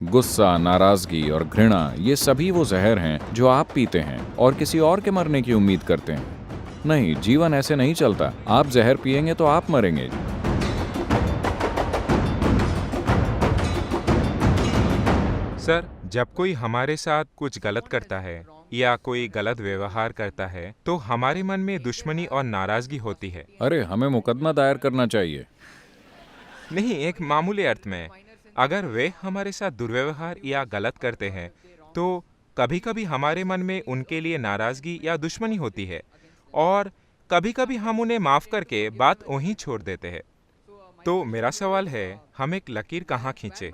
गुस्सा, नाराजगी और घृणा ये सभी वो जहर हैं जो आप पीते हैं और किसी और के मरने की उम्मीद करते हैं। नहीं, जीवन ऐसे नहीं चलता। आप जहर पिएंगे तो आप मरेंगे। सर, जब कोई हमारे साथ कुछ गलत करता है या कोई गलत व्यवहार करता है तो हमारे मन में दुश्मनी और नाराजगी होती है। अरे, हमें मुकदमा दायर करना चाहिए। नहीं, एक मामूली अर्थ में, अगर वे हमारे साथ दुर्व्यवहार या गलत करते हैं तो कभी-कभी हमारे मन में उनके लिए नाराजगी या दुश्मनी होती है और कभी-कभी हम उन्हें माफ करके बात वहीं छोड़ देते हैं। तो मेरा सवाल है, हम एक लकीर कहाँ खींचे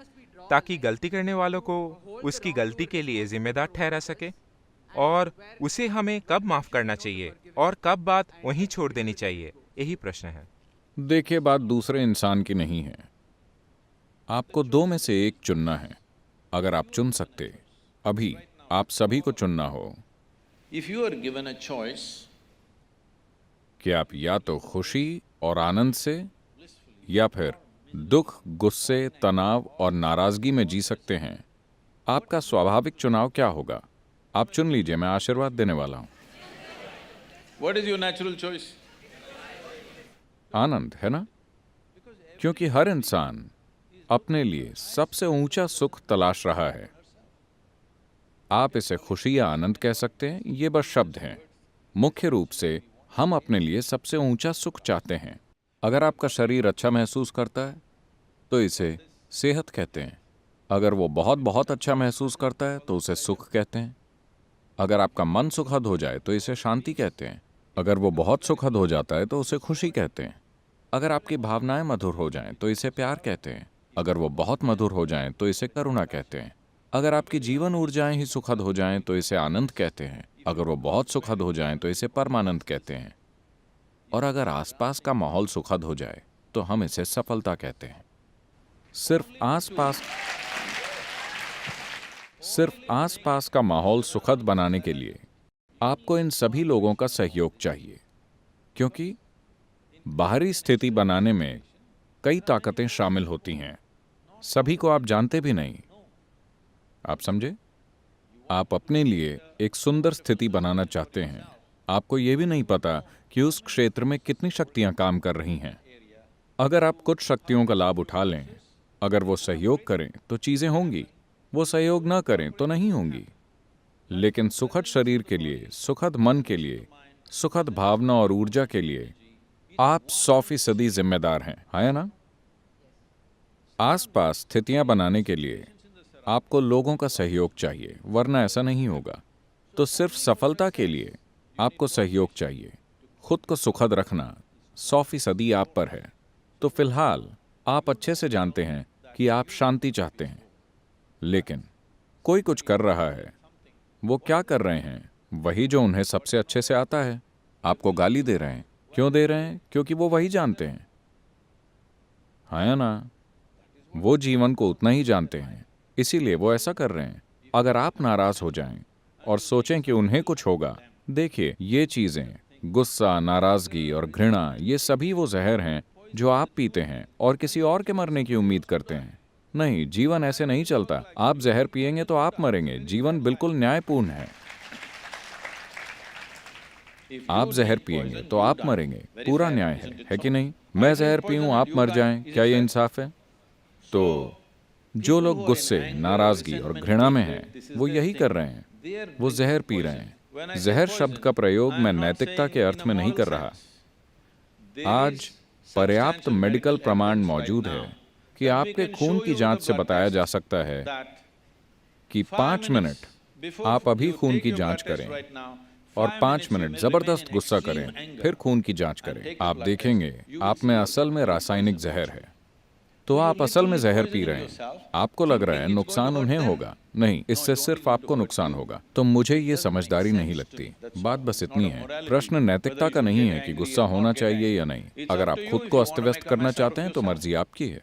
ताकि गलती करने वालों को उसकी गलती के लिए जिम्मेदार ठहरा सके, और उसे हमें कब माफ करना चाहिए और कब बात वहीं छोड़ देनी चाहिए, यही प्रश्न है। देखिए, बात दूसरे इंसान की नहीं है। आपको दो में से एक चुनना है। अगर आप चुन सकते, अभी आप सभी को चुनना हो If you are given a choice, कि आप या तो खुशी और आनंद से या फिर दुख, गुस्से, तनाव और नाराजगी में जी सकते हैं, आपका स्वाभाविक चुनाव क्या होगा? आप चुन लीजिए, मैं आशीर्वाद देने वाला हूं। what is your natural choice? आनंद, है ना? क्योंकि हर इंसान अपने लिए सबसे ऊंचा सुख तलाश रहा है। आप इसे खुशी या आनंद कह सकते हैं, ये बस शब्द हैं। मुख्य रूप से हम अपने लिए सबसे ऊंचा सुख चाहते हैं। अगर आपका शरीर अच्छा महसूस करता है तो इसे सेहत कहते हैं। अगर वो बहुत बहुत अच्छा महसूस करता है तो उसे सुख कहते हैं। अगर आपका मन सुखद हो जाए तो इसे शांति कहते हैं। अगर वो बहुत सुखद हो जाता है तो उसे खुशी कहते हैं। अगर आपकी भावनाएं मधुर हो जाएं तो इसे प्यार कहते हैं। अगर वो बहुत मधुर हो जाएं तो इसे करुणा कहते हैं। अगर आपकी जीवन ऊर्जाएं ही सुखद हो जाएं तो इसे आनंद कहते हैं। अगर वो बहुत सुखद हो जाएं तो इसे परमानंद कहते हैं। और अगर आसपास का माहौल सुखद हो जाए तो हम इसे सफलता कहते हैं। सिर्फ आसपास का माहौल सुखद बनाने के लिए आपको इन सभी लोगों का सहयोग चाहिए, क्योंकि बाहरी स्थिति बनाने में कई ताकतें शामिल होती हैं। सभी को आप जानते भी नहीं। आप समझे? आप अपने लिए एक सुंदर स्थिति बनाना चाहते हैं। आपको यह भी नहीं पता कि उस क्षेत्र में कितनी शक्तियां काम कर रही हैं। अगर आप कुछ शक्तियों का लाभ उठा लें, अगर वो सहयोग करें तो चीजें होंगी, वो सहयोग ना करें तो नहीं होंगी। लेकिन सुखद शरीर के लिए, सुखद मन के लिए, सुखद भावना और ऊर्जा के लिए आप 100% जिम्मेदार हैं, है ना? आसपास स्थितियां बनाने के लिए आपको लोगों का सहयोग चाहिए, वरना ऐसा नहीं होगा। तो सिर्फ सफलता के लिए आपको सहयोग चाहिए। खुद को सुखद रखना 100% आप पर है। तो फिलहाल आप अच्छे से जानते हैं कि आप शांति चाहते हैं, लेकिन कोई कुछ कर रहा है। वो क्या कर रहे हैं? वही जो उन्हें सबसे अच्छे से आता है। आपको गाली दे रहे हैं। क्यों दे रहे हैं? क्योंकि वो वही जानते हैं, है ना? वो जीवन को उतना ही जानते हैं, इसीलिए वो ऐसा कर रहे हैं। अगर आप नाराज हो जाएं और सोचें कि उन्हें कुछ होगा, देखिए, ये चीजें, गुस्सा, नाराजगी और घृणा, ये सभी वो जहर हैं जो आप पीते हैं और किसी और के मरने की उम्मीद करते हैं। नहीं, जीवन ऐसे नहीं चलता। आप जहर पिएंगे तो आप मरेंगे। जीवन बिल्कुल न्यायपूर्ण है। आप जहर पिएंगे तो आप मरेंगे, पूरा न्याय है कि नहीं? मैं जहर पीऊं, आप मर जाएं, क्या ये इंसाफ है? तो जो लोग गुस्से, नाराजगी और घृणा में हैं, वो यही कर रहे हैं। वो जहर पी रहे हैं। जहर शब्द का प्रयोग मैं नैतिकता के अर्थ में नहीं कर रहा। आज पर्याप्त मेडिकल प्रमाण मौजूद है कि आपके खून की जांच से बताया जा सकता है कि 5 मिनट आप अभी खून की जांच करें और 5 मिनट जबरदस्त गुस्सा करें, फिर खून की जांच करें। आप देखेंगे आप में असल में रासायनिक जहर है। तो आप असल में जहर पी रहे हैं। आपको लग रहा है नुकसान उन्हें होगा। नहीं, इससे सिर्फ आपको नुकसान होगा। तो मुझे ये समझदारी नहीं लगती। बात बस इतनी है। प्रश्न नैतिकता का नहीं है कि गुस्सा होना चाहिए या नहीं। अगर आप खुद को अस्त व्यस्त करना चाहते हैं तो मर्जी आपकी है।